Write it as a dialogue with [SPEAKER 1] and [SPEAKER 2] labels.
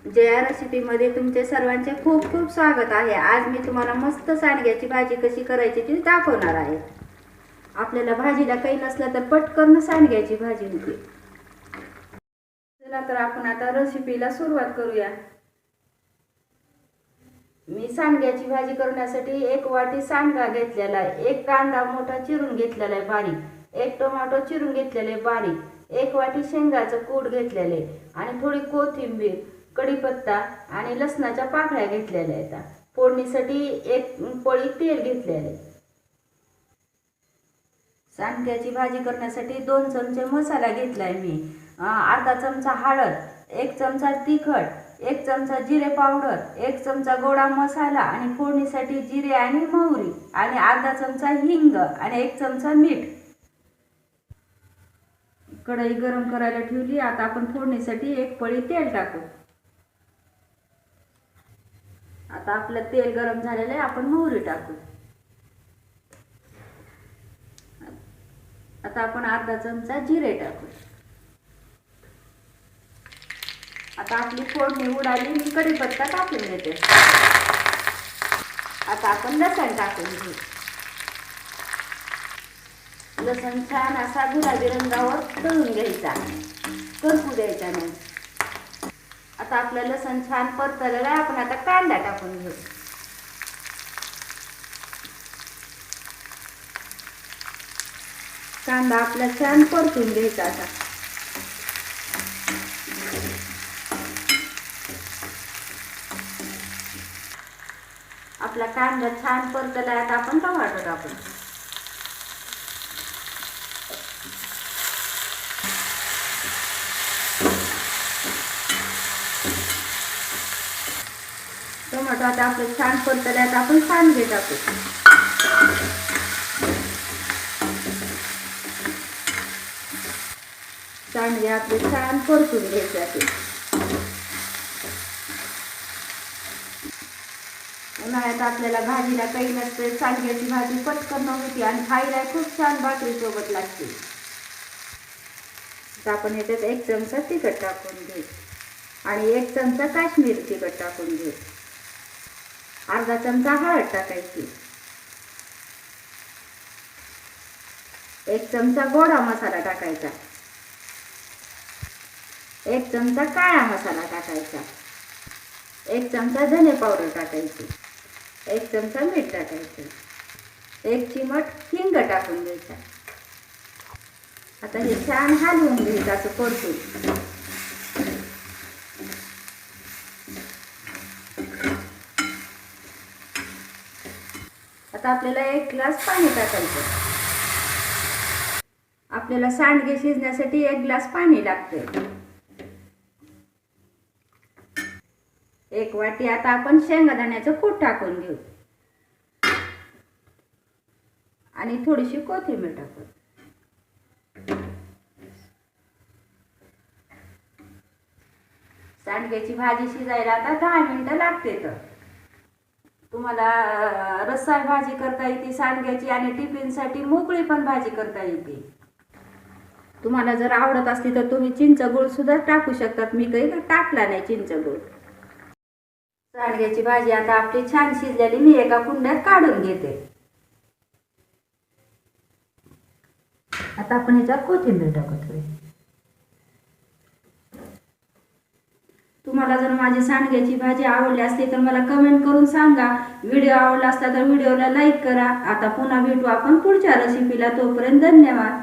[SPEAKER 1] जया रेसिपीमध्ये तुमचे सर्वांचे खूप खूप स्वागत आहे। आज मी तुम्हाला मस्त सांडग्याची भाजी कशी करायची ती दाखवणार आहे। आपल्याला भाजीला काही नसलं तर पटकन सांडग्याची भाजी होते। चला तर आपण आता रेसिपीला सुरुवात करूया। मी सांडग्याची भाजी करण्यासाठी 1 वाटी सांडगा घेतलेला आहे, 1 कांदा मोठा चिरून घेतलेला आहे बारीक, 1 टोमॅटो चिरून घेतलेले बारीक, 1 वाटी शेंगाचं कूट घेतलेले आणि थोडी कोथिंबीर, कढीपत्ता आणि लसणाच्या पाकळ्या घेतलेल्या आहेत। फोडणीसाठी 1 पळी तेल घेतलेले। सांडग्याची भाजी करण्यासाठी 2 चमचे मसाला घेतलाय मी, अर्धा चमचा हळद, 1 चमचा तिखट, 1 चमचा जिरे पावडर, 1 चमचा गोडा मसाला आणि फोडणीसाठी जिरे आणि मोहरी आणि अर्धा चमचा हिंग आणि 1 चमचा मीठ। कढई गरम करायला ठेवली। आता आपण फोडणीसाठी 1 पळी तेल टाकू। आता आपलं तेल गरम झालेलं आहे, आपण मोहरी टाकू। आता आपण अर्धा चमचा जिरे टाकू। आता आपली फोडणी उडाली, मी कढीपत्ता टाकून देते। आता आपण लसूण टाकून घेऊ। लसूण छान असा गुलाबी रंगावर तळून घ्यायचा, करपू द्यायचा नाही। आता आपलं लसूण छान परतलेलं आहे, आपण आता कांदा टाकून घेऊ। कांदा आपला छान परतून घ्यायचा। आता आपला कांदा छान परतला आहे, आता आपण टोमॅटो टाकू। टोमॅटो आता आपलं छान परतले आहे, आता आपण सांडगे टाकू। सांडगे आपले छान परतून घ्यायचे आहे। उन्हाळ्यात आपल्याला भाजीला काही नसते, सांडग्याची भाजी पटकन होती आणि खायला खूप छान भाकरी सोबत लागते। तर आपण याच्यात 1 चमचा तिखट टाकून घेऊ आणि 1 चमचा काश्मीरी तिखट टाकून घेऊ, अर्धा चमचा हळद टाकायची, 1 चमचा गोडा मसाला टाकायचा, 1 चमचा काळा मसाला टाकायचा, 1 चमचा धने पावडर टाकायची, 1 चमचा मीठ टाकायचं, 1 चिमट हिंग टाकून द्यायचा। आता हे छान हलवून घ्यायचं असं परतून। आता आपल्याला 1 ग्लास पाणी टाकायचं। आपल्याला सांडगे शिजण्यासाठी 1 ग्लास पाणी लागते। 1 वाटी आता आपण शेंगदाण्याचं कूट टाकून घेऊ आणि थोडीशी कोथिंबीर टाकू। सांडग्याची भाजी शिजायला आता 10 मिनिटं लागते। तर तुम्हाला रस्सा भाजी करता येते सांडग्याची आणि टिफिनसाठी मोकळी पण भाजी करता येते। तुम्हाला जर आवडत असली तर तुम्ही चिंच गूळ सुद्धा टाकू शकतात, मी काही टाकला नाही चिंच गूळ। सांडग्याची भाजी आता आपली छान शिजलेली, मी एका कुंड्यात काढून घेते। आता आपण याच्यात कोथिंबीर टाकतोय। तुम्हाला जर माझी सांडग्याची भाजी आवडली असली तर मला कमेंट करून सांगा। व्हिडिओ आवडला असला तर व्हिडिओला लाईक करा। आता पुन्हा भेटू आपण पुढच्या रेसिपीला, तोपर्यंत धन्यवाद।